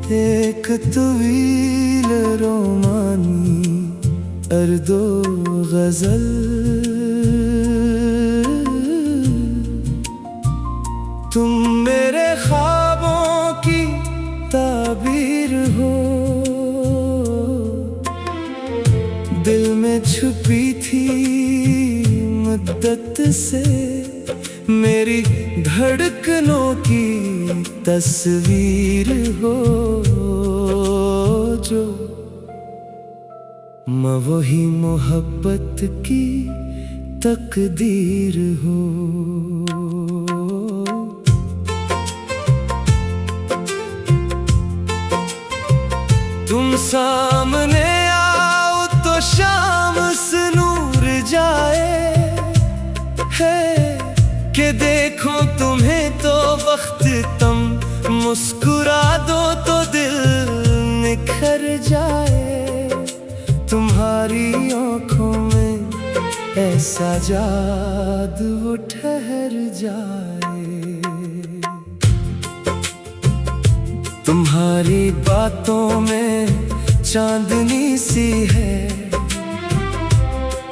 एक तवील रोमानी अर्दो गजल, तुम मेरे ख्वाबों की ताबीर हो। दिल में छुपी थी मुद्दत से मेरी धड़कनों की तस्वीर हो। जो मैं वही मोहब्बत की तकदीर हो। तुम सामने आओ तो शाम से नूर जाए है कि देखो तुम्हें तो वक्त तुम मुस्कुरा दो तो दिल निखर जाए। तुम्हारी आँखों में ऐसा जादू ठहर जाए। तुम्हारी बातों में चांदनी सी है,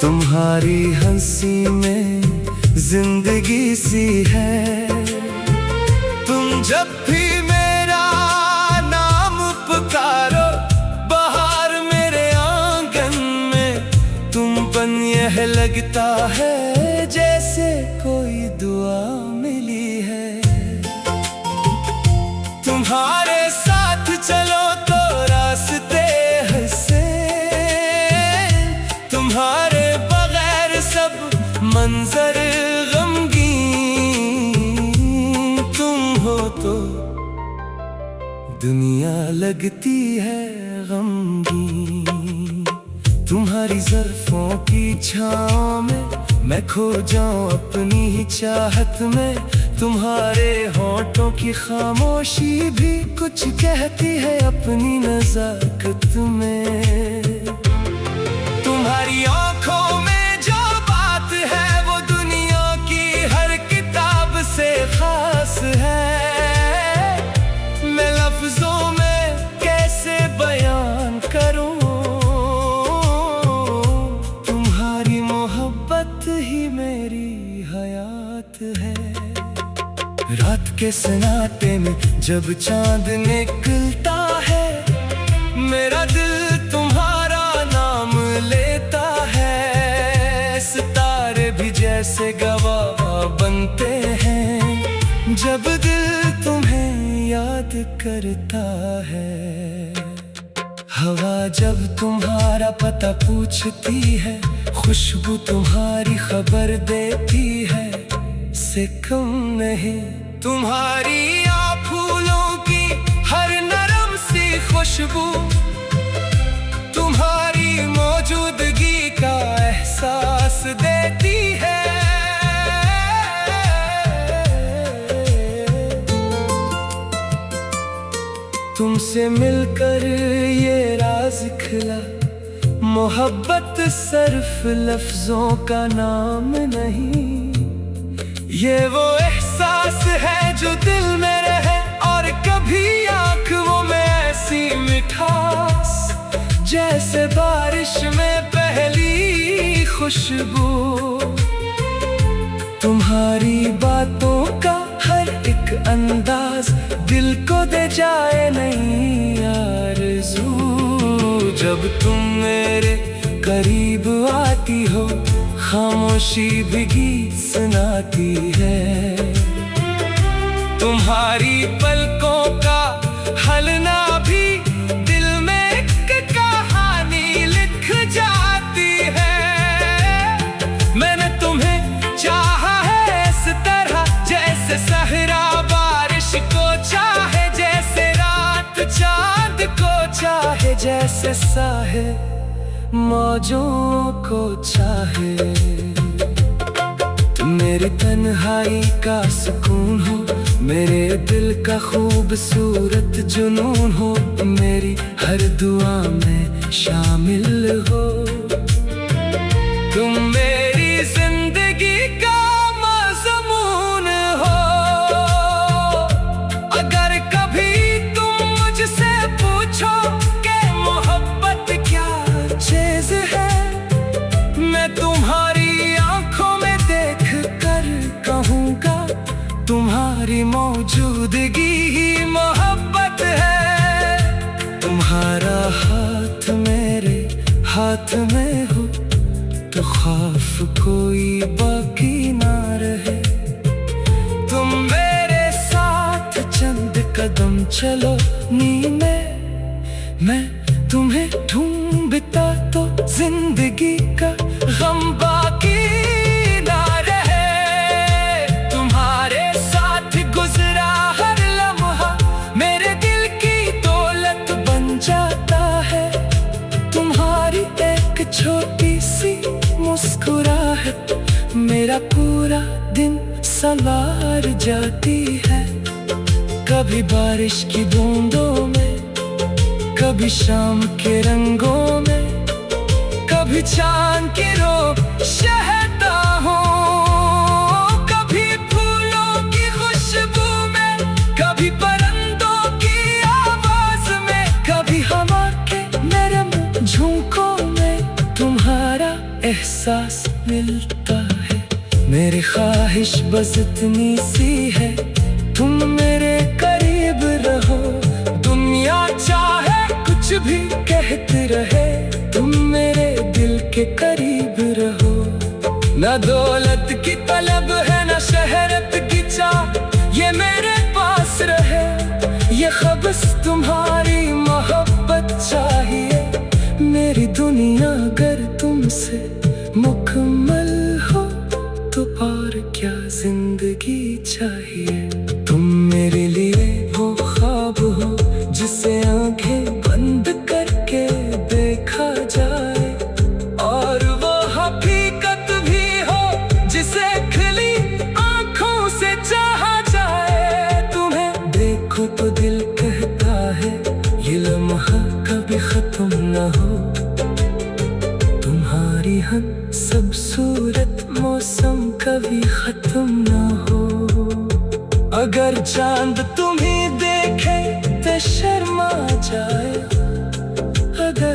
तुम्हारी हंसी में जिंदगी सी है। तुम जब भी मेरा नाम पुकारो बाहर मेरे आंगन में, तुम बन यह लगता है जैसे कोई दुआ मिली है। तुम्हारे साथ चलो तो रास्ते हंसे, तुम्हारे बगैर सब मंजर तो दुनिया लगती है गमगीन। तुम्हारी ज़ुल्फ़ों की छाँव में मैं खो जाऊं अपनी ही चाहत में। तुम्हारे होंठों की खामोशी भी कुछ कहती है अपनी नज़ाकत में। तुम्हारी आँखों में जो बात है वो दुनिया की हर किताब से खास है। रात के सन्नाटे में जब चांद निकलता है, मेरा दिल तुम्हारा नाम लेता है। सितारे भी जैसे गवाह बनते हैं जब दिल तुम्हें याद करता है। हवा जब तुम्हारा पता पूछती है, खुशबू तुम्हारी खबर देती है से कम नहीं। तुम्हारी फूलों की हर नरम सी खुशबू तुम्हारी मौजूदगी का एहसास देती है। तुमसे मिलकर ये राज खिला, मोहब्बत सिर्फ लफ्जों का नाम नहीं। ये वो एहसास है जो दिल में रहे और कभी आँखों में ऐसी मिठास जैसे बारिश में पहली खुशबू। तुम्हारी बातों का हर एक अंदाज दिल को दे जाए नई आरज़ू। जब तुम मेरे करीब आती हो खामोशी भी गीत सुनाती है। तुम्हारी पलकों का हलना भी दिल में एक कहानी लिख जाती है। मैंने तुम्हें चाहा है इस तरह जैसे सहरा बारिश को चाहे, जैसे रात चांद को चाहे, जैसे साहिल मौजों को चाहे। तुम मेरी तन्हाई का सुकून हो, मेरे दिल का खूबसूरत जुनून हो, मेरी हर दुआ में शामिल हो। तुम मेरी जिंदगी का मज़मून हो। अगर कभी तुम मुझसे पूछो कि मोहब्बत क्या चीज़ है, मैं तुम्हारी आंखों में देख कर कहूँगा, तुम्हारी मौजूदगी ही मोहब्बत है। तुम्हारा हाथ मेरे हाथ में हो तो खौफ कोई बाकी ना रहे। तुम मेरे साथ चंद कदम चलो नी में, मैं तुम्हें ढूंढता तो जिंदगी का गम बाकी ना रहे। तुम्हारे साथ गुजरा हर लम्हा मेरे दिल की दौलत बन जाता है। तुम्हारी एक छोटी सी मुस्कुराहट मेरा पूरा दिन संवार जाती है। कभी बारिश की बूंदों में, कभी शाम के रंगों में, कभी चांद की रोशनी हूँ, कभी फूलों की खुशबू में, कभी परिंदों की आवाज में, कभी हवा के नरम झोंकों में तुम्हारा एहसास मिलता है। मेरी ख्वाहिश बस इतनी सी है, तुम मेरे करीब रहो। दुनिया चाहे कुछ भी कहते रहे, तुम मेरे दिल के करीब रहो। न दौलत की तलब है न शहरत की चाह, ये मेरे पास रहे। ये ख्वाहिश तुम्हारी मोहब्बत चाहिए। मेरी दुनिया अगर तुमसे मुकम्मल हो तो और क्या जिंदगी चाहिए। तुम मेरे लिए वो ख्वाब हो जिसे आंखें बंद करके देखा जाए, और वो हकीकत भी हो जिसे खुली आंखों से चाहा जाए। तुम्हें देखो तो दिल कहता है ये लम्हा कभी खत्म न हो। तुम्हारी हम सब सूरत मौसम कभी खत्म न हो। अगर चांद तुम्हें देखे तो शर्मा जाए। अगर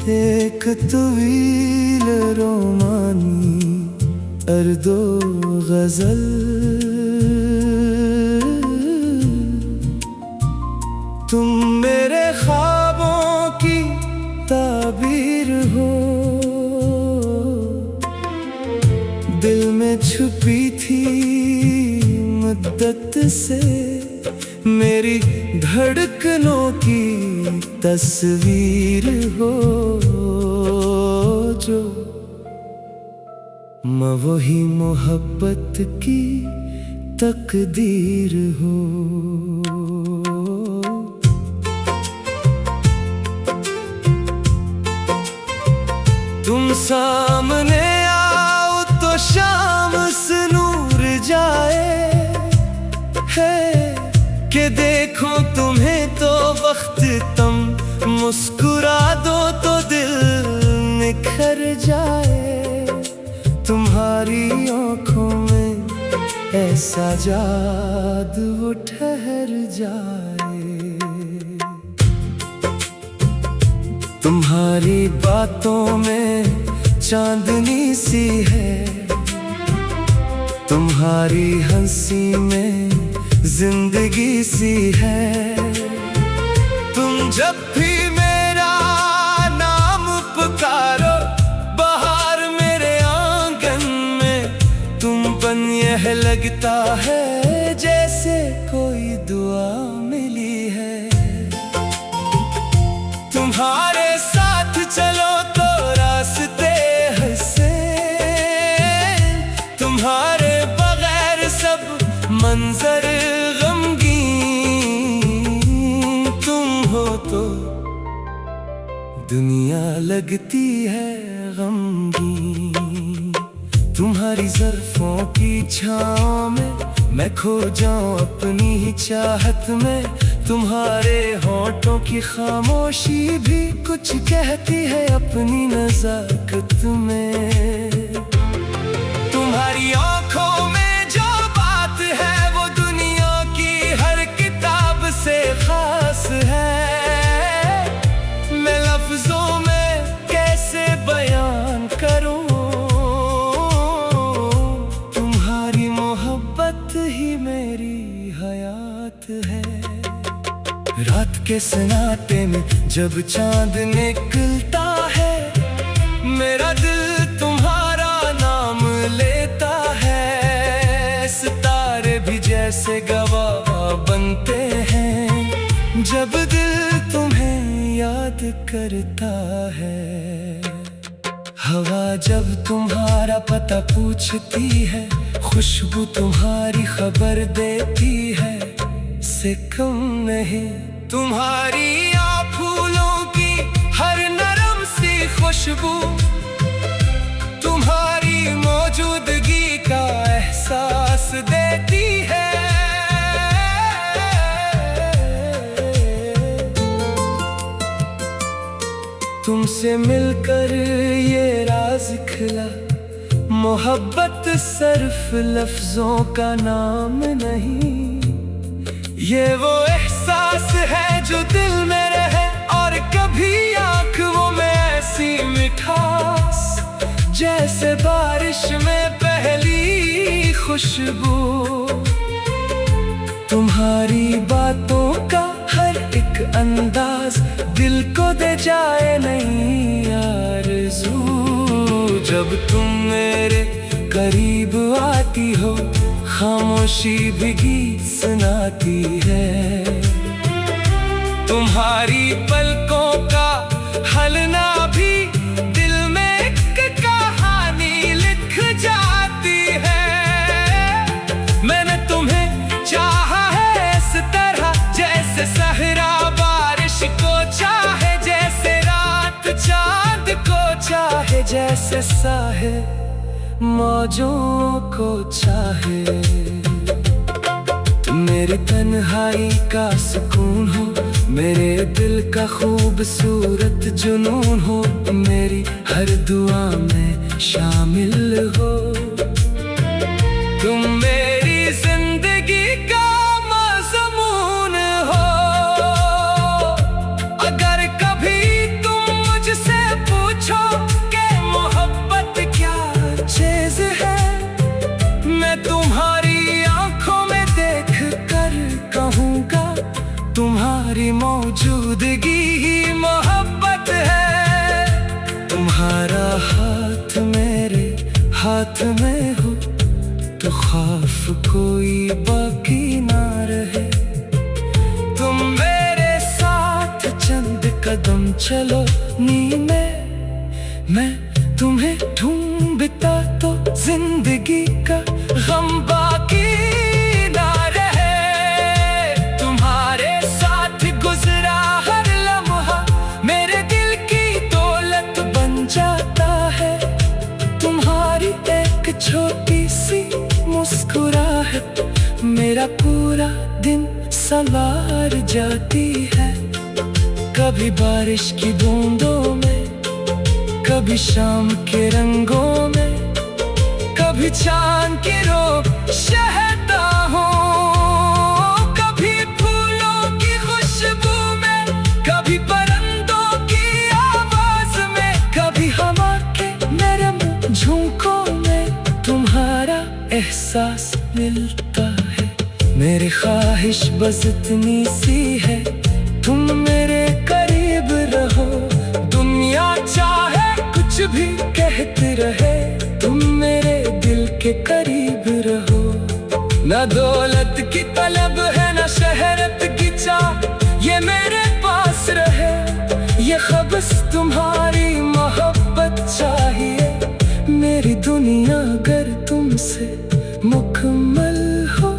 एक तवील रोमानी अर्दो गजल, तुम मेरे ख्वाबों की ताबीर हो। दिल में छुपी थी मुद्दत से मेरी धड़कनों की तस्वीर हो। जो मैं वही मोहब्बत की तकदीर हो। तुम सामने आओ तो शाम से नूर जाए है कि देखो तुम्हें तो वक्त तुम मुस्कुरा दो तो दिल निखर जाए। तुम्हारी आंखों में ऐसा जादू ठहर जाए। तुम्हारी बातों में चांदनी सी है, तुम्हारी हंसी में जिंदगी सी है। तुम जब भी मेरा नाम पुकारो, बाहर मेरे आंगन में तुमसे लगता है जैसे कोई दुआ मिली है। तुम्हारे साथ चलो तो रास्ते हंसे, तुम्हारे बगैर सब मंजर गमगीन। तुम हो तो दुनिया लगती है गमगीन। तुम्हारी ज़ुल्फ़ों की छाँव में मैं खो जाऊं अपनी ही चाहत में। तुम्हारे होठों की खामोशी भी कुछ कहती है अपनी नज़ाकत में। तुम्हारी आँखों में जो बात है वो दुनिया की हर किताब से खास है। मैं लफ्ज़ों में कैसे बयान करूं, तुम्हारी मोहब्बत ही मेरी हयात है। रात के सन्नाटे में जब चांद निकलता है, मेरा दिल तुम्हारा नाम लेता है। सितारे भी जैसे गवाह बनते हैं जब दिल तुम्हें याद करता है। हवा जब तुम्हारा पता पूछती है, खुशबू तुम्हारी खबर देती है। से कम नहीं तुम्हारी फूलों की हर नरम सी खुशबू, तुम्हारी मौजूदगी का एहसास देती है। तुमसे मिलकर ये राज खिला, मोहब्बत सिर्फ लफ्जों का नाम नहीं। ये वो एहसास है जो दिल में रहे और कभी आँखों में ऐसी मिठास, जैसे बारिश में पहली खुशबू। तुम्हारी बातों का हर एक अंदाज दिल को दे जाए नई आरज़ू। जब तुम मेरे करीब आती हो, खामोशी भी गीत सुनाती है। तुम्हारी पलकों का हलना भी दिल में एक कहानी लिख जाती है। मैंने तुम्हें चाहा है इस तरह जैसे सहरा बारिश को चाहे, जैसे रात चांद को चाहे, जैसे साहे मौजों को चाहे। मेरी तन्हाई का सुकून हो, मेरे दिल का खूबसूरत जुनून हो, मेरी हर दुआ में शामिल हो। तुम मेरी जिंदगी का मज़मून हो। अगर कभी तुम मुझसे पूछो कि मोहब्बत क्या चीज़ है, मैं तुम्हारी आंखों में देख कर कहूँगा, तुम्हारी मौजूदगी ही मोहब्बत है। तुम्हारा हाथ मेरे हाथ में हो तो खौफ कोई बाकी ना रहे। तुम मेरे साथ चंद कदम चलो नी में, मैं तुम्हें ढूंढता तो जिंदगी का गम बाकी ना रहे। तुम्हारे साथ गुजरा हर लम्हा मेरे दिल की दौलत बन जाता है। तुम्हारी एक छोटी सी मुस्कुराहट मेरा पूरा दिन संवार जाती है। कभी बारिश की बूंदों में, कभी शाम के रंगों में, कभी चांद की रोक शहता हूँ, कभी फूलों की खुशबू में, कभी परिंदों की आवाज में, कभी हवा के नरम झोंकों में तुम्हारा एहसास मिलता है। मेरी ख्वाहिश बस इतनी सी है, तुम मेरे करीब रहो। दुनिया चाहे कुछ भी कहते रहे, तुम मेरे दिल के करीब रहो। न दौलत की तलब है न शहरत की चाह, ये मेरे पास रहे ये ख्वाब तुम्हारी मोहब्बत चाहिए। मेरी दुनिया अगर तुमसे मुकम्मल हो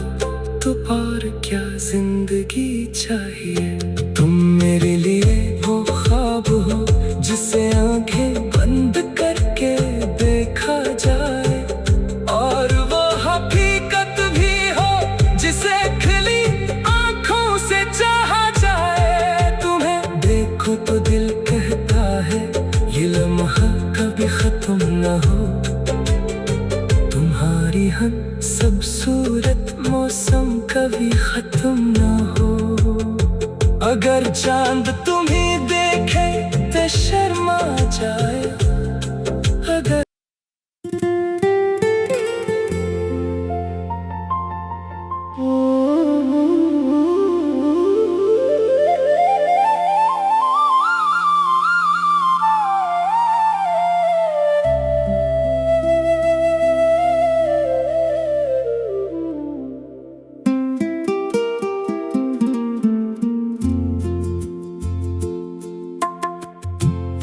तो और क्या जिंदगी चाहिए। तुम मेरे लिए वो ख्वाब हो जिसे आंखें बंद करके देखा जाए, और वो हकीकत भी हो जिसे खुली आंखों से चाहा जाए। तुम्हें देखो तो दिल कहता है ये लम्हा कभी खत्म न हो। तुम्हारी हम सब सूरत मौसम कभी खत्म न हो। अगर चांद तुम्हें देखे तो शर्मा जाए, अगर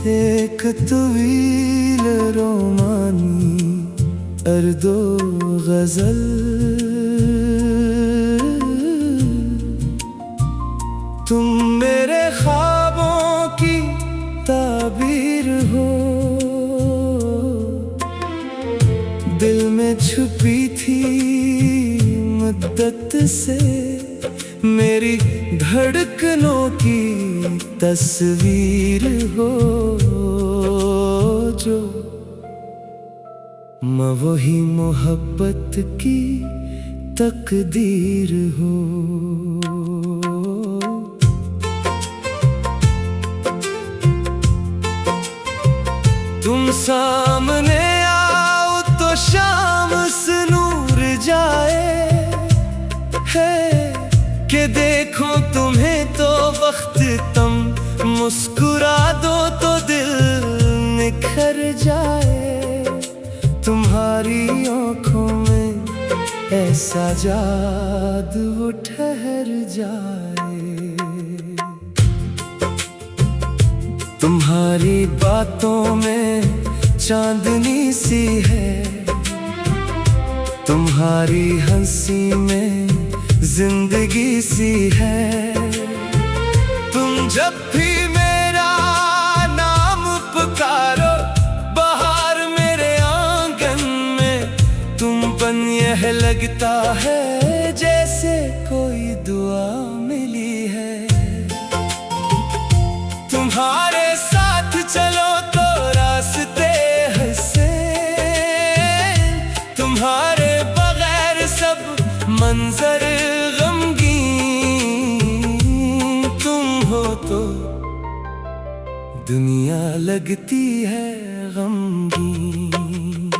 एक तवील रोमानी अर्दो गजल, तुम मेरे ख्वाबों की ताबीर हो। दिल में छुपी थी मुद्दत से मेरी धड़कनों की तस्वीर हो। जो मैं वही मोहब्बत की तकदीर हो। तुम सामने आओ तो शाम से नूर जाए है कि देखो तुम्हें तो वक्त तुम मुस्कुरा दो तो दिल निखर जाए। तुम्हारी आंखों में ऐसा जादू ठहर जाए। तुम्हारी बातों में चांदनी सी है, तुम्हारी हंसी में जिंदगी सी है। तुम जब भी मेरा नाम पुकारो बाहर मेरे आंगन में, तुम बन यह लगता है जैसे कोई दुआ मिली है। तुम्हारे साथ चलो तो रास्ते हंसे, तुम्हारे बगैर सब मंजर तो दुनिया लगती है गमगीन।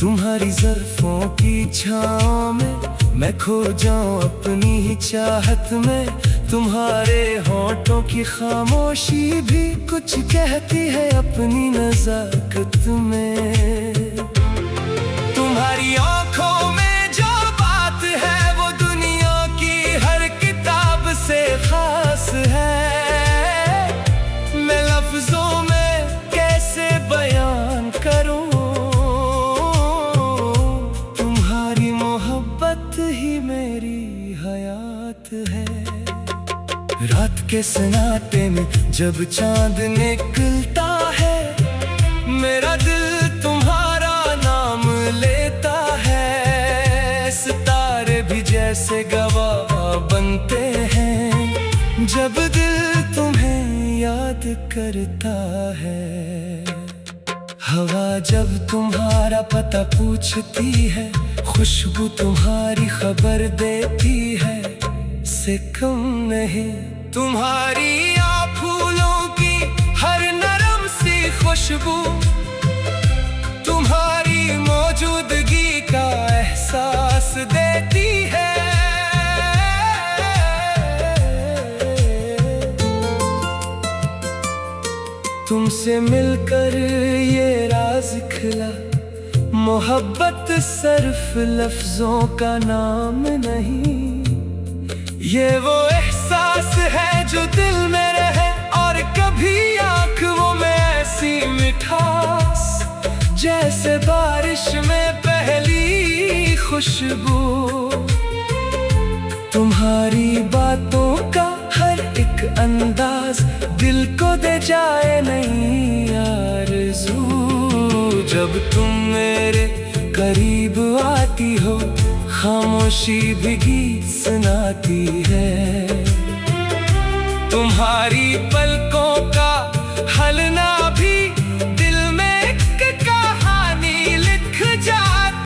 तुम्हारी ज़ुल्फ़ों की छाँव में मैं खो जाऊं अपनी ही चाहत में। तुम्हारे होठों की खामोशी भी कुछ कहती है अपनी नज़ाकत में। तुम्हारी आँखों में जो बात है वो दुनिया की हर किताब से खास है। लफ्जों में कैसे बयान करूं, तुम्हारी मोहब्बत ही मेरी हयात है। रात के सन्नाटे में जब चांद निकलता है, मेरा दिल तुम्हारा नाम लेता है। सितारे भी जैसे गवाह बनते हैं जब दिल तुम्हें याद करता है। हवा जब तुम्हारा पता पूछती है, खुशबू तुम्हारी खबर देती है। से कम नहीं तुम्हारी आ फूलों की हर नरम सी खुशबू, तुम्हारी मौजूदगी का एहसास देती है। तुमसे मिलकर ये राज खिला, मोहब्बत सिर्फ लफ्जों का नाम नहीं, ये वो एहसास है जो दिल में रहे और कभी आंखों में ऐसी मिठास, जैसे बारिश में पहली खुशबू। तुम्हारी बातों का हर एक अंदाज दिल को दे जाए नई आरज़ू। जब तुम मेरे करीब आती हो, खामोशी भी गीत सुनाती है। तुम्हारी पलकों का हलना